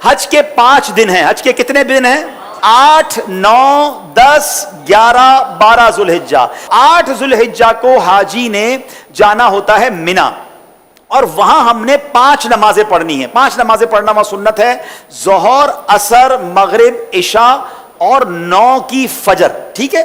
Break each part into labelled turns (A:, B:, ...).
A: حج کے 5 دن ہیں. حج کے کتنے دن ہیں؟ 8 9 10 11 12 ذوالحجہ. 8 ذوالحجہ کو حاجی نے جانا ہوتا ہے مینا، اور وہاں ہم نے 5 نمازیں پڑھنی ہیں. 5 نمازیں پڑھنا وہاں سنت ہے، ظہر، عصر، مغرب، عشاء اور 9 کی فجر. ٹھیک ہے،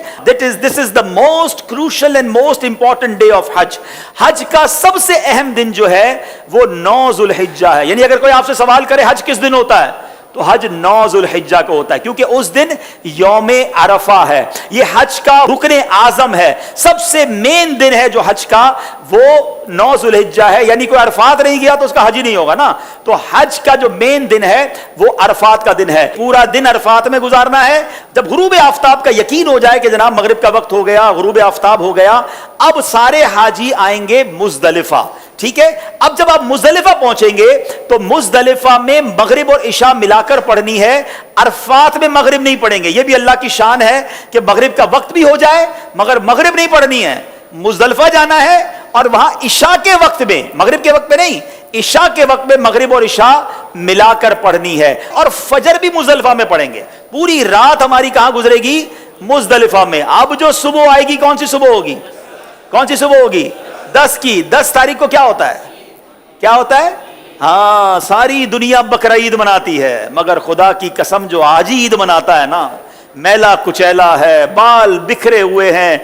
A: this is the most crucial and most important day of حج. حج کا سب سے اہم دن جو ہے وہ 9 ذوالحجہ ہے. یعنی اگر کوئی آپ سے سوال کرے حج کس دن ہوتا ہے، تو حج 9 ذوالحجہ کو ہوتا ہے، کیونکہ اس دن یوم عرفہ ہے. یہ حج کا رکن اعظم ہے، سب سے مین دن ہے جو حج کا، وہ 9 ذوالحجہ ہے. یعنی کوئی عرفات نہیں گیا تو اس کا حج ہی نہیں ہوگا نا. تو حج کا جو مین دن ہے وہ عرفات کا دن ہے. پورا دن عرفات میں گزارنا ہے. جب غروب آفتاب کا یقین ہو جائے کہ جناب مغرب کا وقت ہو گیا، غروب آفتاب ہو گیا، اب سارے حاجی آئیں گے مزدلفہ. ٹھیک ہے، اب جب آپ مزدلفہ پہنچیں گے تو مزدلفہ میں مغرب اور عشاء ملا کر پڑھنی ہے. عرفات میں مغرب نہیں پڑھیں گے. یہ بھی اللہ کی شان ہے کہ مغرب کا وقت بھی ہو جائے مگر مغرب نہیں پڑھنی ہے. مزدلفہ جانا ہے اور وہاں عشاء کے وقت میں، مغرب کے وقت میں نہیں، عشاء کے وقت میں مغرب اور عشاء ملا کر پڑھنی ہے. اور فجر بھی مزدلفہ میں پڑھیں گے. پوری رات ہماری کہاں گزرے گی؟ مزدلفہ میں. اب جو صبح آئے گی کون سی صبح ہوگی؟ کون سی صبح ہوگی؟ 10 کی. 10 تاریخ کو کیا ہوتا ہے؟ کیا ہوتا ہے؟ ہاں، ساری دنیا بقرعید مناتی ہے مگر خدا کی قسم جو آج ہی عید مناتا ہے نا، میلا کچیلا ہے، بال بکھرے ہوئے ہیں،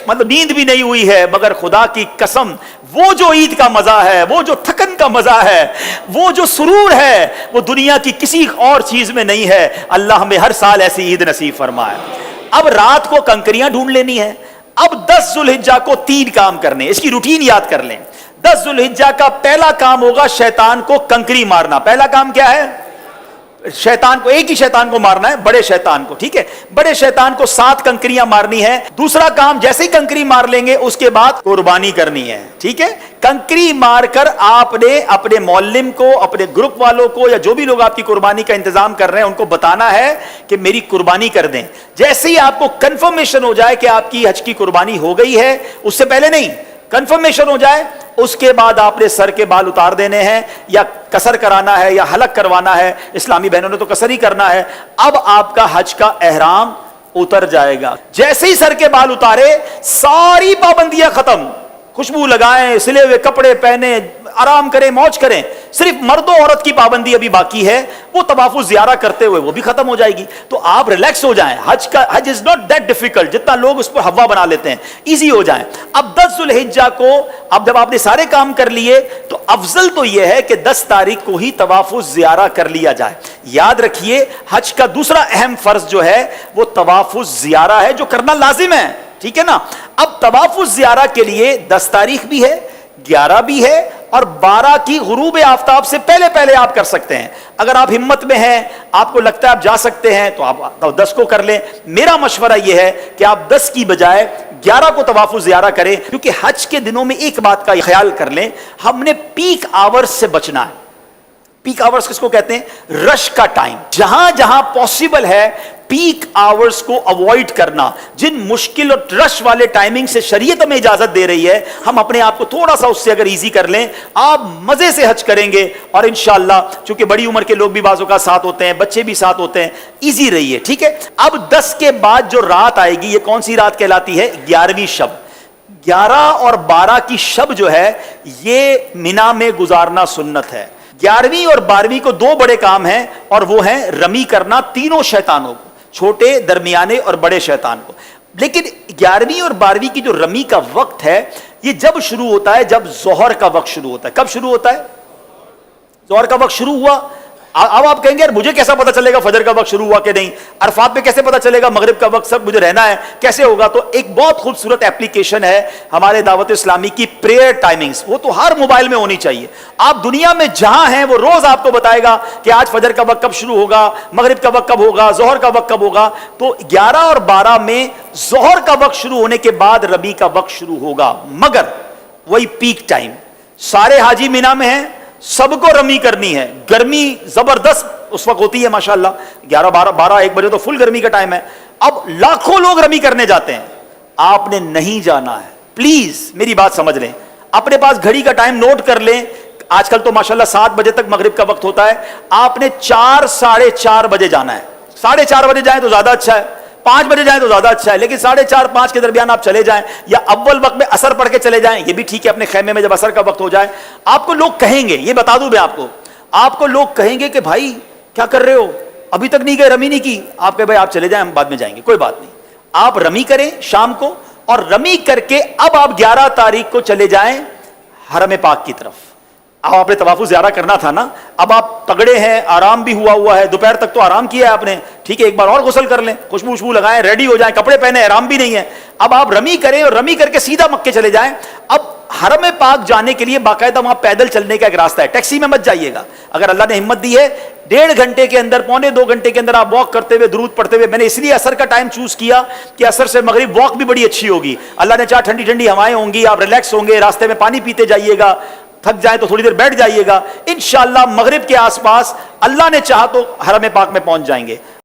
A: مطلب نیند بھی نہیں ہوئی ہے، مگر خدا کی قسم وہ جو عید کا مزہ ہے، وہ جو تھکن کا مزہ ہے، وہ جو سرور ہے، وہ دنیا کی کسی اور چیز میں نہیں ہے. اللہ ہمیں ہر سال ایسی عید نصیب فرمائے. اب رات کو کنکریاں ڈھونڈ لینی ہے. اب 10 ذوالحجہ کو 3 کام کرنے، اس کی روٹین یاد کر لیں. 10 ذوالحجہ کا پہلا کام ہوگا شیطان کو کنکری مارنا. پہلا کام کیا ہے؟ شیطان کو، ایک ہی شیطان کو مارنا ہے، بڑے شیطان کو. ٹھیک ہے، بڑے شیطان کو 7 کنکریاں مارنی ہے. دوسرا کام، جیسے ہی کنکری مار لیں گے اس کے بعد قربانی کرنی ہے. ٹھیک ہے، کنکری مار کر آپ نے اپنے معلم کو، اپنے گروپ والوں کو، یا جو بھی لوگ آپ کی قربانی کا انتظام کر رہے ہیں ان کو بتانا ہے کہ میری قربانی کر دیں. جیسے ہی آپ کو کنفرمیشن ہو جائے کہ آپ کی حج کی قربانی ہو گئی ہے، اس سے پہلے نہیں، کنفرمیشن ہو جائے اس کے بعد آپ نے سر کے بال اتار دینے ہیں، یا قصر کرانا ہے یا حلق کروانا ہے. اسلامی بہنوں نے تو قصر ہی کرنا ہے. اب آپ کا حج کا احرام اتر جائے گا. جیسے ہی سر کے بال اتارے ساری پابندیاں ختم. خوشبو لگائیں، سلے ہوئے کپڑے پہنے، آرام کریں، موج کریں. صرف مرد و عورت کی پابندی ابھی باقی ہے، وہ طواف زیارہ کرتے ہوئے وہ بھی ختم ہو جائے گی. تو آپ ریلیکس ہو جائیں. حج از ناٹ دیٹ ڈیفیکلٹ جتنا لوگ اس پر ہوا بنا لیتے ہیں. ایزی ہو جائیں. اب 10 ذوالحجہ کو، اب جب آپ نے سارے کام کر لیے تو افضل تو یہ ہے کہ 10 تاریخ کو ہی طواف زیارہ کر لیا جائے. یاد رکھیے حج کا دوسرا اہم فرض جو ہے وہ طواف زیارہ ہے، جو کرنا لازم ہے. ٹھیک ہے نا. اب طواف زیارہ کے لیے 10 تاریخ بھی ہے، 11 بھی ہے، اور 12 کی غروب آفتاب سے پہلے پہلے آپ کر سکتے ہیں. اگر آپ ہمت میں ہیں، آپ کو لگتا ہے آپ جا سکتے ہیں، تو آپ 10 کو کر لیں. میرا مشورہ یہ ہے کہ آپ 10 کی بجائے 11 کو طواف زیارہ کریں، کیونکہ حج کے دنوں میں ایک بات کا خیال کر لیں، ہم نے پیک آورز سے بچنا ہے. پیک آورز کس کو کہتے ہیں؟ رش کا ٹائم. جہاں جہاں پاسبل ہے پیک آورز کو اوائڈ کرنا. جن مشکل اور رش والے ٹائمنگ سے شریعت ہمیں اجازت دے رہی ہے، ہم اپنے آپ کو تھوڑا سا اس سے اگر ایزی کر لیں، آپ مزے سے حج کریں گے. اور انشاءاللہ چونکہ بڑی عمر کے لوگ بھی بعضوں کا ساتھ ہوتے ہیں، بچے بھی ساتھ ہوتے ہیں، ایزی رہیے. ٹھیک ہے. اب 10 کے بعد جو رات آئے گی، یہ کون سی رات کہلاتی ہے؟ 11ویں شب. 11 اور 12 کی شب جو ہے یہ مینا میں گزارنا سنت ہے. 11ویں اور 12ویں کو 2 بڑے کام ہیں، اور وہ ہیں رمی کرنا تینوں شیطانوں کو، چھوٹے، درمیانے اور بڑے شیطان کو. لیکن 11ویں اور 12ویں کی جو رمی کا وقت ہے یہ جب شروع ہوتا ہے؟ جب ظہر کا وقت شروع ہوتا ہے. کب شروع ہوتا ہے؟ ظہر کا وقت شروع ہوا. اب آپ کہیں گے یار مجھے کیسا پتا چلے گا فجر کا وقت شروع ہوا کہ نہیں؟ عرفات پہ کیسے پتا چلے گا مغرب کا وقت؟ سب مجھے رہنا ہے، کیسے ہوگا؟ تو ایک بہت خوبصورت ایپلیکیشن ہے ہمارے دعوت اسلامی کی، پریئر ٹائمنگز. وہ تو ہر موبائل میں ہونی چاہیے. آپ دنیا میں جہاں ہیں وہ روز آپ کو بتائے گا کہ آج فجر کا وقت کب شروع ہوگا، مغرب کا وقت کب ہوگا، ظہر کا وقت کب ہوگا. تو 11 اور 12 میں ظہر کا وقت شروع ہونے کے بعد ربی کا وقت شروع ہوگا. مگر وہی پیک ٹائم، سارے حاجی مینا میں ہیں، سب کو رمی کرنی ہے. گرمی زبردست اس وقت ہوتی ہے ماشاءاللہ، 11 12 1 بجے تو فل گرمی کا ٹائم ہے. اب لاکھوں لوگ رمی کرنے جاتے ہیں. آپ نے نہیں جانا ہے. پلیز میری بات سمجھ لیں، اپنے پاس گھڑی کا ٹائم نوٹ کر لیں. آج کل تو ماشاءاللہ 7 بجے تک مغرب کا وقت ہوتا ہے, آپ نے 4 ساڑھے 4 بجے جانا ہے. 4:30 بجے جائیں تو زیادہ اچھا ہے, 5 بجے جائیں تو زیادہ اچھا ہے, لیکن 4:30 5 کے درمیان آپ چلے جائیں, یا اول وقت میں عصر پڑھ کے چلے جائیں, یہ بھی ٹھیک ہے. اپنے خیمے میں جب عصر کا وقت ہو جائے, آپ کو لوگ کہیں گے, یہ بتا دوں میں آپ کو لوگ کہیں گے کہ بھائی کیا کر رہے ہو, ابھی تک نہیں گئے, رمی نہیں کی. آپ کہ بھائی آپ چلے جائیں, ہم بعد میں جائیں گے, کوئی بات نہیں. آپ رمی کریں شام کو, اور رمی کر کے اب آپ 11 تاریخ کو چلے جائیں حرم پاک کی طرف. اب آپ نے طواف زیارہ کرنا تھا نا, اب آپ تگڑے ہیں, آرام بھی ہوا ہے, دوپہر تک تو آرام کیا ہے آپ نے, ٹھیک ہے, ایک بار اور غسل کر لیں, خوشبو لگائیں, ریڈی ہو جائیں, کپڑے پہنے, آرام بھی نہیں ہے. اب آپ رمی کریں, اور رمی کر کے سیدھا مکے چلے جائیں. اب حرم پاک جانے کے لیے باقاعدہ وہاں پیدل چلنے کا ایک راستہ ہے, ٹیکسی میں مت جائیے گا. اگر اللہ نے ہمت دی ہے 1.5 گھنٹے کے اندر, 1.25 گھنٹے کے اندر آپ واک کرتے ہوئے, درود پڑھتے ہوئے, میں نے اس لیے عصر کا ٹائم چوز کیا کہ عصر سے مغرب واک بھی بڑی اچھی ہوگی. اللہ نے چاہا ٹھنڈی ٹھنڈی ہوائیں ہوں گی, آپ ریلیکس ہوں گے, راستے میں پانی پیتے جائیے گا, تھک جائیں تو تھوڑی دیر بیٹھ جائیے گا, انشاءاللہ مغرب کے آس پاس اللہ نے چاہا تو حرم پاک میں پہنچ جائیں گے.